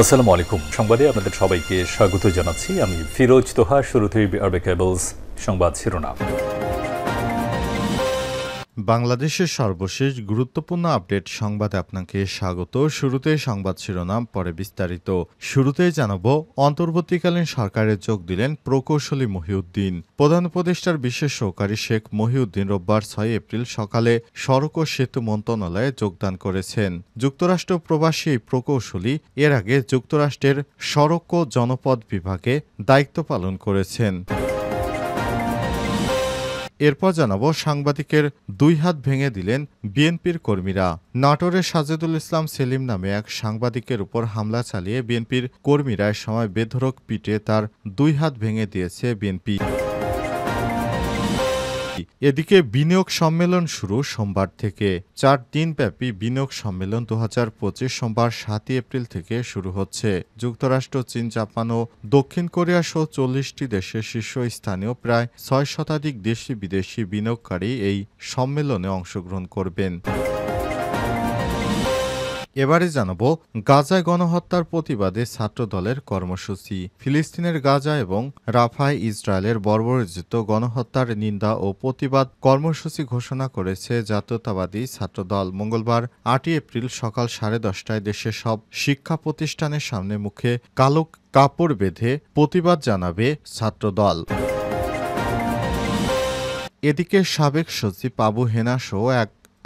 আসসালামু আলাইকুম। সংবাদে আপনাদের সবাইকে স্বাগত জানাচ্ছি। আমি ফিরোজ তোহা। শুরুতেই আরবে কেবলস সংবাদ শিরোনাম। বাংলাদেশের সর্বশেষ গুরুত্বপূর্ণ আপডেট সংবাদে আপনাকে স্বাগত। শুরুতেই সংবাদ শিরোনাম, পরে বিস্তারিত। শুরুতেই জানাবো, অন্তর্বর্তীকালীন সরকারে যোগ দিলেন প্রকৌশলী মহিউদ্দিন। প্রধান উপদেষ্টার বিশেষ সহকারী শেখ মহিউদ্দিন রোববার ৬ এপ্রিল সকালে সড়ক ও সেতু মন্ত্রণালয়ে যোগদান করেছেন। যুক্তরাষ্ট্র প্রবাসী এই প্রকৌশলী এর আগে যুক্তরাষ্ট্রের সড়ক ও জনপথ বিভাগে দায়িত্ব পালন করেছেন। এরপর জানাবো, সাংবাদিকের দুই হাত ভেঙে দিলেন বিএনপির কর্মীরা। নাটোরের সাজেদুল ইসলাম সেলিম নামে এক সাংবাদিকের উপর হামলা চালিয়ে বিএনপির কর্মীরা সময় বেধড়ক পিটে তার দুই হাত ভেঙে দিয়েছে বিএনপি। এদিকে বিনিয়োগ সম্মেলন শুরু সোমবার থেকে। ৪ দিনব্যাপী বিনিয়োগ সম্মেলন ২০২৫ সোমবার ৭ এপ্রিল থেকে শুরু হচ্ছে। যুক্তরাষ্ট্র, চীন, জাপান ও দক্ষিণ কোরিয়া সহ ৪০টি দেশের শীর্ষস্থানীয় প্রায় ৬ শতাধিক দেশি বিদেশি বিনিয়োগকারী এই সম্মেলনে অংশগ্রহণ করবেন। এবারে জানাবো, গাজায় গণহত্যার প্রতিবাদে ছাত্রদলের কর্মসূচি। ফিলিস্তিনের গাজা এবং রাফায় ইসরায়েলের বর্বরোচিত গণহত্যার নিন্দা ও প্রতিবাদ কর্মসূচি ঘোষণা করেছে জাতীয়তাবাদী ছাত্রদল। মঙ্গলবার ৮ এপ্রিল সকাল 10:30টায় দেশের সব শিক্ষা প্রতিষ্ঠানের সামনে মুখে কালো কাপড় বেঁধে প্রতিবাদ জানাবে ছাত্রদল। এদিকে সাবেক সচিব আবু হেনা সহ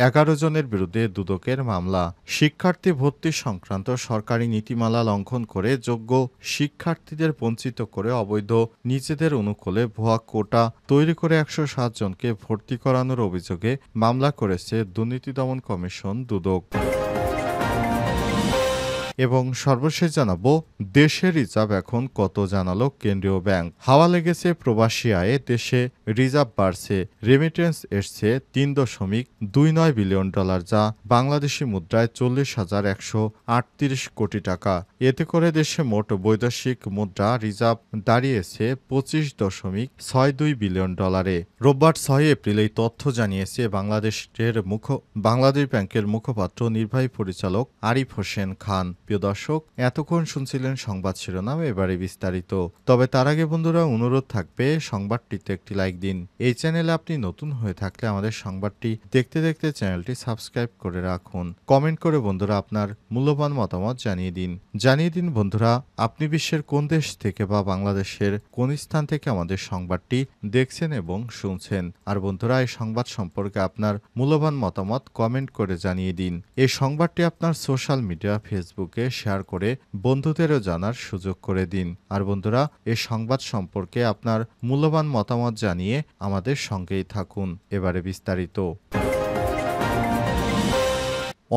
১১ জনের বিরুদ্ধে দুদকের মামলা। শিক্ষার্থী ভর্তি সংক্রান্ত সরকারি নীতিমালা লঙ্ঘন করে যোগ্য শিক্ষার্থীদের বঞ্চিত করে অবৈধ নিজেদের অনুকূলে ভুয়া কোটা তৈরি করে ১০৭ জনকে ভর্তি করানোর অভিযোগে মামলা করেছে দুর্নীতি দমন কমিশন দুদক। এবং সর্বশেষ জানাবো, দেশের রিজার্ভ এখন কত জানালো কেন্দ্রীয় ব্যাংক। হাওয়া লেগেছে প্রবাসী আয়ে, দেশে রিজার্ভ বাড়ছে। রেমিটেন্স এসছে $৩.২৯ বিলিয়ন, যা বাংলাদেশি মুদ্রায় ৪০,১৩৮ কোটি টাকা। এতে করে দেশে মোট বৈদেশিক মুদ্রা রিজার্ভ দাঁড়িয়েছে $২৫.৬২ বিলিয়ন। রোববার ৬ এপ্রিল এই তথ্য জানিয়েছে বাংলাদেশ ব্যাংকের মুখপাত্র নির্বাহী পরিচালক আরিফ হোসেন খান। প্রিয় দর্শক, এতক্ষণ শুনছিলেন সংবাদ শিরোনাম, এবারে বিস্তারিত। তবে তার আগে বন্ধুরা, অনুরোধ থাকবে সংবাদটিতে একটি লাইক দিন। এই চ্যানেলে আপনি নতুন হয়ে থাকলে আমাদের সংবাদটি দেখতে দেখতে চ্যানেলটি সাবস্ক্রাইব করে রাখুন। কমেন্ট করে বন্ধুরা আপনার মূল্যবান মতামত জানিয়ে দিন বন্ধুরা, আপনি বিশ্বের কোন দেশ থেকে বা বাংলাদেশের কোন স্থান থেকে আমাদের সংবাদটি দেখছেন এবং শুনছেন। আর বন্ধুরা, এই সংবাদ সম্পর্কে আপনার মূল্যবান মতামত কমেন্ট করে জানিয়ে দিন। এই সংবাদটি আপনার সোশ্যাল মিডিয়া ফেসবুকে শেয়ার করে বন্ধুদেরও জানার সুযোগ করে দিন। আর বন্ধুরা, এই সংবাদ সম্পর্কে আপনার মূল্যবান মতামত জানিয়ে আমাদের সঙ্গেই থাকুন। এবারে বিস্তারিত।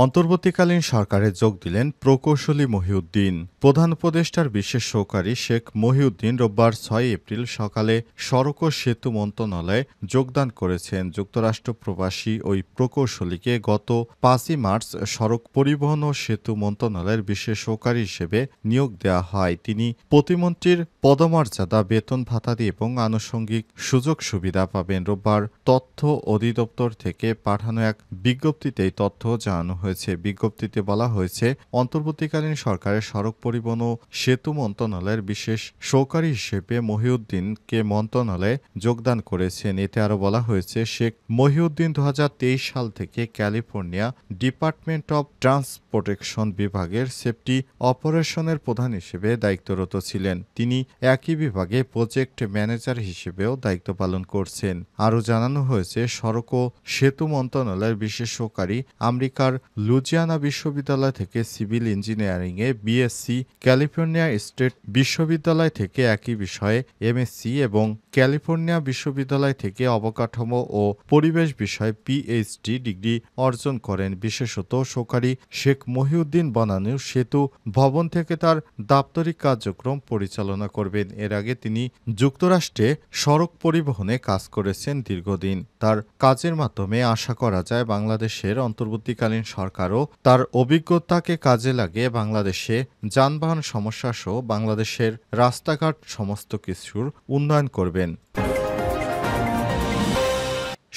অন্তর্বর্তীকালীন সরকারে যোগ দিলেন প্রকৌশলী মহিউদ্দিন। প্রধান উপদেষ্টার বিশেষ সহকারী শেখ মহিউদ্দিন রোববার ৬ এপ্রিল সকালে সড়ক ও সেতু মন্ত্রণালয়ে যোগদান করেছেন। যুক্তরাষ্ট্র প্রবাসী ওই প্রকৌশলীকে গত ৫ই মার্চ সড়ক পরিবহন ও সেতু মন্ত্রণালয়ের বিশেষ সহকারী হিসেবে নিয়োগ দেওয়া হয়। তিনি প্রতিমন্ত্রীর পদমর্যাদা, বেতন ভাতা এবং আনুষঙ্গিক সুযোগ সুবিধা পাবেন। রোববার তথ্য অধিদপ্তর থেকে পাঠানো এক বিজ্ঞপ্তিতে এই তথ্য জানানো হয়েছে। বিজ্ঞপ্তিতে বলা হয়েছে, অন্তর্বর্তীকালীন সরকারের সড়ক পরিবহন ও সেতু মন্ত্রণালয়ের বিশেষ সহকারী হিসেবে মহিউদ্দিনকে মন্ত্রণালয়ে যোগদান করেছেন। এতে আরও বলা হয়েছে, শেখ মহিউদ্দিন ২০২৩ সাল থেকে ক্যালিফোর্নিয়া ডিপার্টমেন্ট অব ট্রান্সপোর্টেশন বিভাগের সেফটি অপারেশনের প্রধান হিসেবে দায়িত্বরত ছিলেন। তিনি একই বিভাগে প্রজেক্ট ম্যানেজার হিসেবেও দায়িত্ব পালন করছেন। আরও জানানো হয়েছে, সড়ক ও সেতু মন্ত্রণালয়ের বিশেষ সহকারী আমেরিকার লুজিয়ানা বিশ্ববিদ্যালয় থেকে সিভিল ইঞ্জিনিয়ারিংয়ে বিএসসি, ক্যালিফোর্নিয়া স্টেট বিশ্ববিদ্যালয় থেকে একই বিষয়ে এমএসসি এবং ক্যালিফোর্নিয়া বিশ্ববিদ্যালয় থেকে অবকাঠামো ও পরিবেশ বিষয়ে পিএইচডি ডিগ্রি অর্জন করেন। বিশেষত সহকারী শেখ মহিউদ্দিন বনানীর সেতু ভবন থেকে তার দাপ্তরিক কার্যক্রম পরিচালনা করবেন। এর আগে তিনি যুক্তরাষ্ট্রে সড়ক পরিবহনে কাজ করেছেন দীর্ঘদিন। তার কাজের মাধ্যমে আশা করা যায় বাংলাদেশের অন্তর্বর্তীকালীন সরকারও তার অভিজ্ঞতাকে কাজে লাগিয়ে বাংলাদেশে যানবাহন সমস্যা সহ বাংলাদেশের রাস্তাঘাট সমস্ত কিছুর উন্নয়ন করবেন।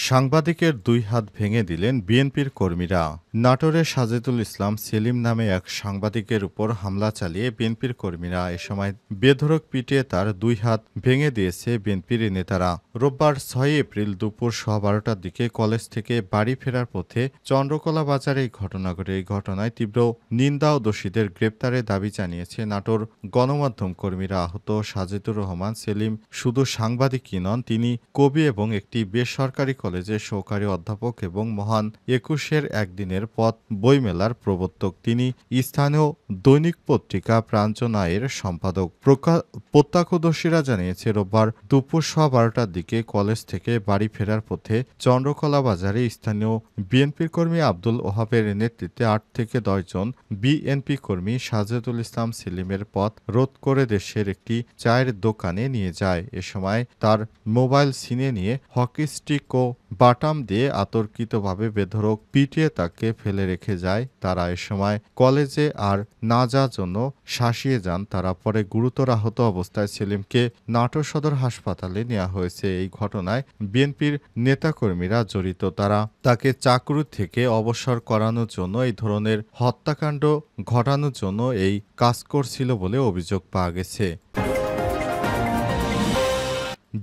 সাংবাদিকের দুই হাত ভেঙে দিলেন বিএনপির কর্মীরা। নাটোরের সাজেদুল ইসলাম সেলিম নামে এক সাংবাদিকের উপর হামলা চালিয়ে বিএনপির কর্মীরা। এ সময় বেধড়ক পিটিয়ে তার 2 হাত ভেঙে দিয়েছে বিএনপির নেতারা। রোববার 6 এপ্রিল দুপুর 12:15টার দিকে কলেজ থেকে বাড়ি ফেরার পথে চন্দ্রকলা বাজারে এই ঘটনা ঘটে। এই ঘটনায় তীব্র নিন্দা ও দোষীদের গ্রেপ্তারের দাবি জানিয়েছে নাটোর গণমাধ্যম কর্মীরা। আহত সাজেদুর রহমান সেলিম শুধু সাংবাদিকই নন, তিনি কবি এবং একটি বেসরকারি কলেজের সহকারী অধ্যাপক এবং মহান একুশের একদিনের পথ বইমেলার প্রবর্তক। তিনি স্থানীয় দৈনিক পত্রিকা প্রাঞ্চনায়ের সম্পাদক। প্রত্যক্ষদর্শীরা জানিয়েছে রোববার দুপুর 12:15টার দিকে কলেজ থেকে বাড়ি ফেরার পথে চন্দ্রকলা বাজারে স্থানীয় বিএনপির কর্মী আব্দুল ওহাবের নেতৃত্বে 8 থেকে 10 জন বিএনপি কর্মী সাজেদুল ইসলাম সেলিমের পথ রোধ করে দেশের একটি চায়ের দোকানে নিয়ে যায়। এ সময় তার মোবাইল ছিনিয়ে নিয়ে হকি স্টিক ও বাটাম দিয়ে আতর্কিতভাবে বেধড়ক পিটিয়ে তাকে ফেলে রেখে যায় তারা। এ সময় কলেজে আর না যাওয়ার জন্য শাসিয়ে যান তারা। পরে গুরুতর আহত অবস্থায় সেলিমকে নাটোর সদর হাসপাতালে নেওয়া হয়েছে। এই ঘটনায় বিএনপির নেতাকর্মীরা জড়িত। তারা তাকে চাকরি থেকে অবসর করানোর জন্য এই ধরনের হত্যাকাণ্ড ঘটানোর জন্য এই কাজ করছিল বলে অভিযোগ পাওয়া গেছে।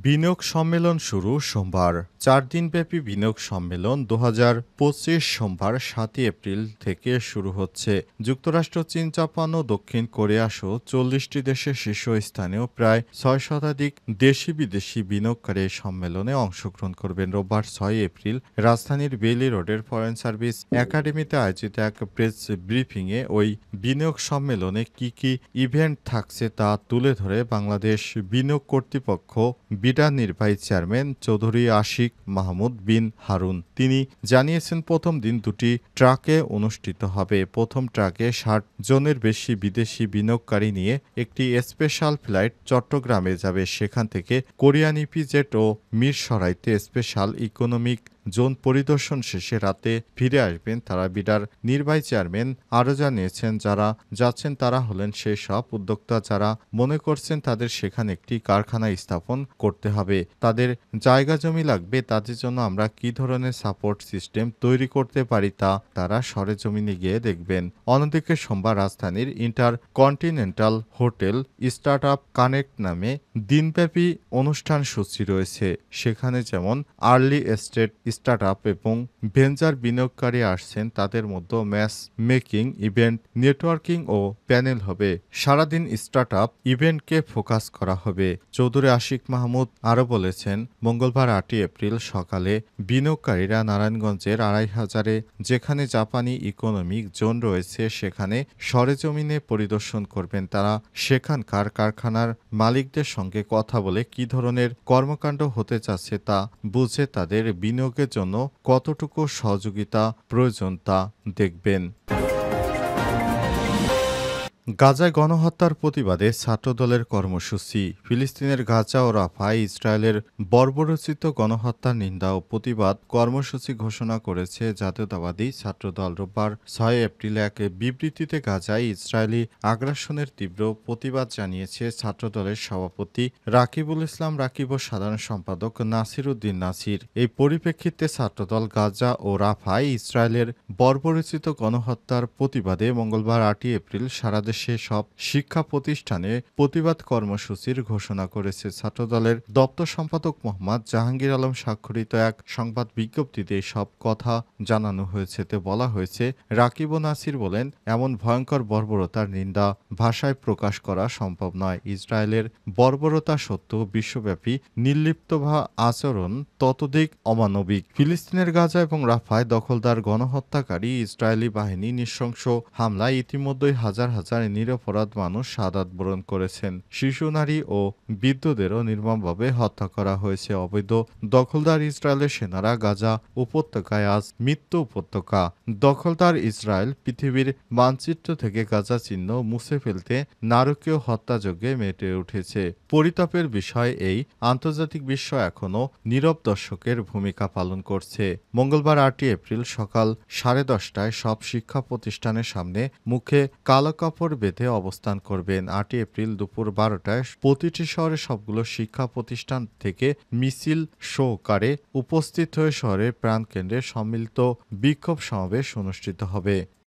বিনিয়োগ সম্মেলন শুরু সোমবার। 4 দিনব্যাপী বিনিয়োগ সম্মেলন 2025 সোমবার 7 এপ্রিল থেকে শুরু হচ্ছে। যুক্তরাষ্ট্র, চীন, জাপান ও দক্ষিণ কোরিয়া সহ 40টি দেশের শীর্ষস্থানীয় প্রায় 6 শতাধিক দেশি বিদেশি বিনিয়োগকারী এই সম্মেলনে অংশগ্রহণ করবেন। রোববার 6 এপ্রিল রাজধানীর বেইলি রোডের ফরেন সার্ভিস একাডেমিতে আয়োজিত এক প্রেস ব্রিফিংয়ে ওই বিনিয়োগ সম্মেলনে কি কি ইভেন্ট থাকছে তা তুলে ধরে বাংলাদেশ বিনিয়োগ কর্তৃপক্ষ বিডা নির্বাহী চেয়ারম্যান চৌধুরী আশিক মাহমুদ বিন হারুন। তিনি জানিয়েছেন প্রথম দিন 2টি ট্রাকে অনুষ্ঠিত হবে। প্রথম ট্রাকে 60 জনের বেশি বিদেশি বিনিয়োগকারী নিয়ে একটি স্পেশাল ফ্লাইট চট্টগ্রামে যাবে। সেখান থেকে কোরিয়ান ইপিজেট ও মিরসরাইতে স্পেশাল ইকোনমিক জোন পরিদর্শন শেষে রাতে ফিরে আসবেন তারা। বিডার নির্বাহী চেয়ারম্যান আরও জানিয়েছেন, যারা যাচ্ছেন তারা হলেন সেই সব উদ্যোক্তা যারা মনে করছেন তাদের সেখানে একটি কারখানা স্থাপন করতে হবে, তাদের জায়গা জমি লাগবে, তাদের জন্য আমরা কি ধরনের সাপোর্ট সিস্টেম তৈরি করতে পারি তা তারা সরেজমিনে গিয়ে দেখবেন। অন্যদিকে সোমবার রাজধানীর intercontinental hotel start up connect নামে দিনব্যাপী অনুষ্ঠান সূচি রয়েছে। সেখানে যেমন আর্লি এস্টেট স্টার্টআপ এবং ভেঞ্চার বিনিয়োগকারী আসছেন, তাদের মধ্যে ম্যাচ মেকিং, ইভেন্ট নেটওয়ার্কিং ও প্যানেল হবে। সারাদিন স্টার্টআপ ইভেন্টকে ফোকাস করা হবে। চৌধুরী আশিক মাহমুদ আরও বলেছেন, মঙ্গলবার 8 এপ্রিল সকালে বিনিয়োগকারীরা নারায়ণগঞ্জের 2500-এ যেখানে জাপানি ইকোনমিক জোন রয়েছে সেখানে সরেজমিনে পরিদর্শন করবেন তারা। সেখানকার কারখানার মালিকদের সঙ্গে কথা বলে কি ধরনের কর্মকাণ্ড হতে চাচ্ছে তা বুঝে তাদের বিনিয়োগের জন্য কতটুকু সহযোগিতা প্রয়োজন তা দেখবেন। গাজায় গণহত্যার প্রতিবাদে ছাত্রদলের কর্মসূচি। ফিলিস্তিনের গাজা ও রাফায় ইসরায়েলের বর্বরোচিত গণহত্যার নিন্দা ও প্রতিবাদ কর্মসূচি ঘোষণা করেছে জাতীয়তাবাদী ছাত্রদল। রোববার 6 এপ্রিল এক বিবৃতিতে গাজায় ইসরায়েলি আগ্রাসনের তীব্র প্রতিবাদ জানিয়েছে ছাত্রদলের সভাপতি রাকিবুল ইসলাম রাকিব ও সাধারণ সম্পাদক নাসির উদ্দিন নাসির। এই পরিপ্রেক্ষিতে ছাত্রদল গাজা ও রাফায় ইসরায়েলের বর্বরোচিত গণহত্যার প্রতিবাদে মঙ্গলবার 8 এপ্রিল সারা দেশে সব শিক্ষা প্রতিষ্ঠানে প্রতিবাদ কর্মসূচির ঘোষণা করেছে। ছাত্রদলের দপ্তর সম্পাদক মোহাম্মদ জাহাঙ্গীর আলম স্বাক্ষরিত এক সংবাদ বিজ্ঞপ্তিতে সব কথা জানানো হয়েছে। তে বলা হয়েছে, রাকিব ও নাসির বলেন, এমন ভয়ঙ্কর বর্বরতার নিন্দা ভাষায় প্রকাশ করা সম্ভব নয়। ইসরায়েলের বর্বরতা সত্ত্বেও বিশ্বব্যাপী নির্লিপ্তভা আচরণ ততোধিক অমানবিক। ফিলিস্তিনের গাজা এবং রাফায় দখলদার গণহত্যাকারী ইসরায়েলি বাহিনী নৃশংস হামলায় ইতিমধ্যেই হাজার হাজার নিরপরাধ মানুষ শাহাদাত বরণ করেছেন। শিশু, নারী ও বৃদ্ধদেরও নির্মমভাবে হত্যা করা হয়েছে। অবৈধ দখলদার ইসরায়েলের সেনারা গাজা উপত্যকায় আজ মৃত্যু উপত্যকা। দখলদার ইসরায়েল পৃথিবীর মানচিত্র থেকে গাজা চিহ্ন মুছে ফেলতে নারকীয় হত্যাযজ্ঞে মেতে উঠেছে। পরিতাপের বিষয় এই আন্তর্জাতিক বিশ্ব এখনও নীরব দর্শকের ভূমিকা পালন করছে। মঙ্গলবার 8 এপ্রিল সকাল 10:30টায় সব শিক্ষা প্রতিষ্ঠানের সামনে মুখে কালো কাপড় বেঁধে অবস্থান করবেন। 8 এপ্রিল দুপুর 12টায় প্রতিটি শহরে সবগুলো শিক্ষা প্রতিষ্ঠান থেকে মিছিল সহকারে উপস্থিত হয়ে শহরের প্রাণকেন্দ্রে সম্মিলিত বিক্ষোভ সমাবেশ অনুষ্ঠিত হবে।